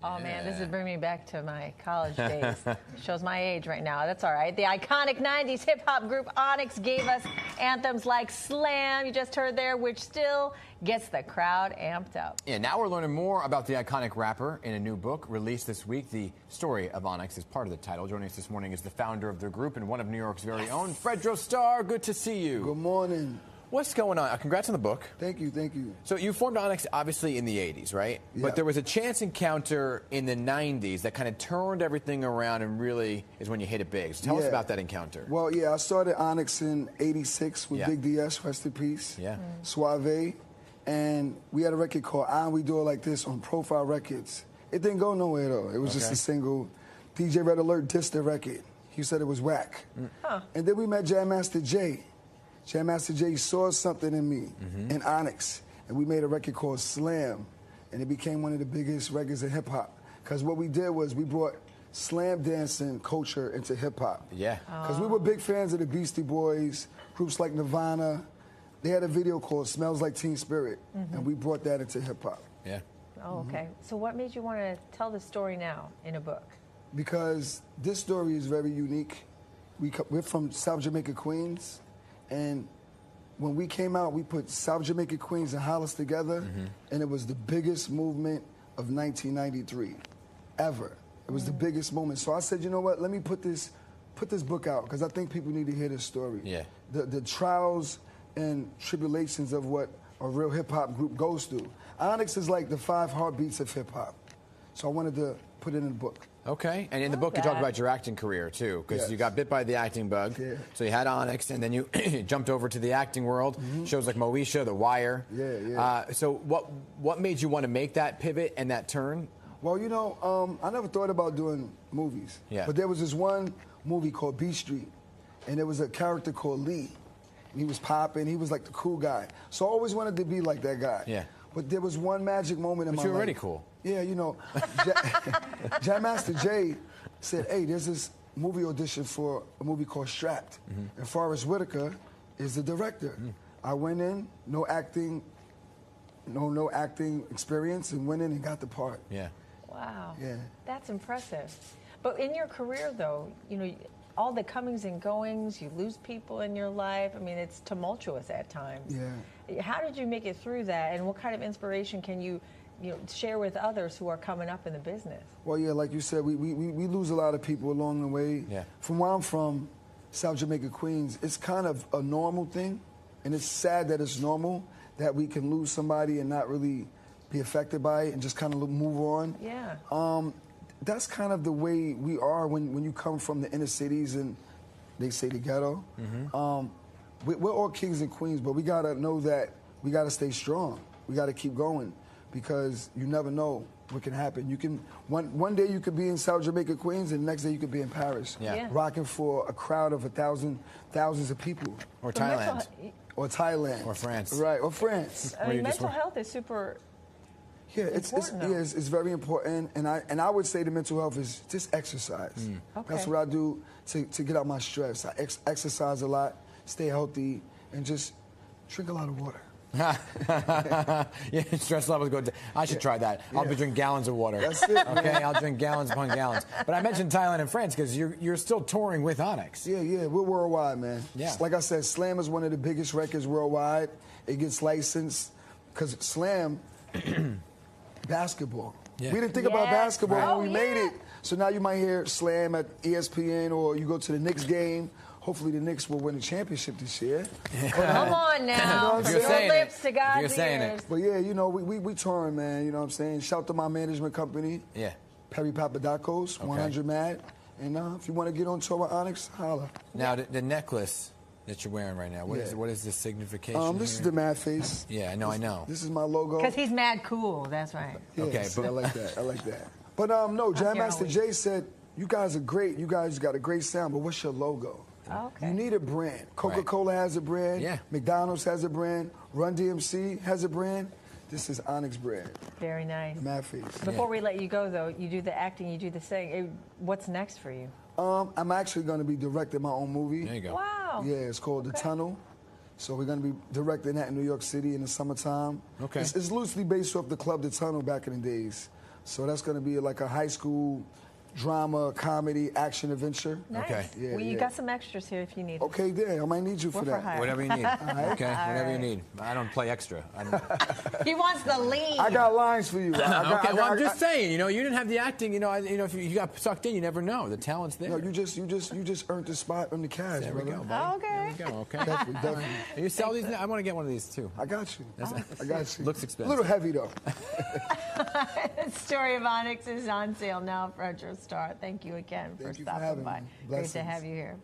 Oh, man, this is bringing me back to my college days. Shows my age right now. That's all right. The iconic 90s hip-hop group Onyx gave us anthems like Slam, you just heard there, which still gets the crowd amped up. Yeah, now we're learning more about the iconic rapper in a new book released this week. The story of Onyx is part of the title. Joining us this morning is the founder of the group and one of New York's very own, Fredro Starr. Good to see you. Good morning. What's going on? Congrats on the book. Thank you, thank you. So you formed Onyx obviously in the 80s, right? Yeah. But there was a chance encounter in the 90s that kind of turned everything around and really is when you hit it big. So tell us about that encounter. Well, I started Onyx in '86 with Big DS, rest in peace. Yeah. Suave. And we had a record called We Do It Like This on Profile Records. It didn't go nowhere, though. It was just a single. DJ Red Alert dissed the record. He said it was whack. And then we met Jam Master Jay. Jam Master Jay saw something in me, in Onyx, and we made a record called Slam, and it became one of the biggest records in hip-hop. Because what we did was we brought slam dancing culture into hip-hop. Yeah. Because we were big fans of the Beastie Boys, groups like Nirvana. They had a video called Smells Like Teen Spirit, and we brought that into hip-hop. Yeah. Oh, okay. So what made you want to tell the story now in a book? Because this story is very unique. We're from South Jamaica, Queens. And when we came out, we put South Jamaica, Queens, and Hollis together, and it was the biggest movement of 1993, ever. It was the biggest moment. So I said, you know what? Let me put this book out because I think people need to hear this story. Yeah. The trials and tribulations of what a real hip hop group goes through. Onyx is like the 5 heartbeats of hip hop. So I wanted to put it in a book. Okay, and in the book you talk about your acting career too, because you got bit by the acting bug. Yeah. So you had Onyx, and then you jumped over to the acting world. Shows like Moesha, The Wire. So what made you want to make that pivot and that turn? Well, you know, I never thought about doing movies. Yeah. But there was this one movie called B Street, and there was a character called Lee. And he was popping. He was like the cool guy. So I always wanted to be like that guy. Yeah. But there was one magic moment in my life. But you were already cool. Yeah, you know, Jam Master Jay said, hey, there's this movie audition for a movie called Strapped, and Forrest Whitaker is the director. I went in, no acting experience, and went in and got the part. Yeah. Wow. Yeah. That's impressive. But in your career, though, you know, all the comings and goings, you lose people in your life. I mean, it's tumultuous at times. Yeah. How did you make it through that, and what kind of inspiration can you share with others who are coming up in the business? Well, yeah, like you said, we lose a lot of people along the way. Yeah. From where I'm from, South Jamaica, Queens, it's kind of a normal thing, and it's sad that it's normal that we can lose somebody and not really be affected by it and just kind of move on. Yeah. That's kind of the way we are when you come from the inner cities and they say the ghetto. We're all kings and queens, but we gotta know that we gotta stay strong. We gotta keep going because you never know what can happen. You can one day you could be in South Jamaica, Queens, and the next day you could be in Paris, rocking for a crowd of thousands of people. Or Thailand. Or Thailand. Or France. Right, or France. I mean, mental health is super. Yeah, it's very important, and I would say the mental health is just exercise. Okay. That's what I do to get out my stress. I exercise a lot, stay healthy, and just drink a lot of water. Yeah, stress levels go down. I should try that. I'll be drinking gallons of water. That's it. Okay, I'll drink gallons upon gallons. But I mentioned Thailand and France because you're still touring with Onyx. Yeah, we're worldwide, man. Yeah. Like I said, Slam is one of the biggest records worldwide. It gets licensed because Slam. Basketball. Yeah. We didn't think about basketball when we made it. So now you might hear Slam at ESPN, or you go to the Knicks game. Hopefully the Knicks will win the championship this year. Come on now. From your lips to God's ears. But yeah, you know, we touring, man. You know what I'm saying? Shout to my management company. Yeah. Perry Papadakos, 100 Mad. And if you want to get on tour with Onyx, holla. Now, the necklace that you're wearing right now, what is the signification This here? is the Mad face. Yeah, I know. This is my logo. Because he's mad cool, that's right. Yeah, okay, but I like that. But no, Jam Master Jay said, you guys are great. You guys got a great sound, but what's your logo? Okay. You need a brand. Coca-Cola has a brand. Yeah. McDonald's has a brand. Run DMC has a brand. This is Onyx brand. Very nice. Mad face. Before we let you go, though, you do the acting, you do the singing. What's next for you? I'm actually going to be directing my own movie. There you go. Wow. Yeah, it's called The Tunnel. So we're going to be directing that in New York City in the summertime. Okay. It's loosely based off the club The Tunnel back in the days. So that's going to be like a high school drama, comedy, action adventure. Nice. Okay. Yeah, well, you yeah. got some extras here if you need. Okay, there. I might need you for We're for that. hire. Whatever you need. Okay, whatever you right. need. I don't play extra. He wants the lead. I got lines for you. I'm just saying. You didn't have the acting. If you got sucked in, you never know. The talent's there. No, you just earned the spot on the cast, There we brother. go, buddy. Okay. There we go. Okay. Definitely. You sell these? I want to get one of these too. I got you. I got you. Looks expensive. A little heavy though. The story of Onyx is on sale now, Fredro Starr. Thank you again for Thank you for stopping having by. me. Great to Blessings. have you here.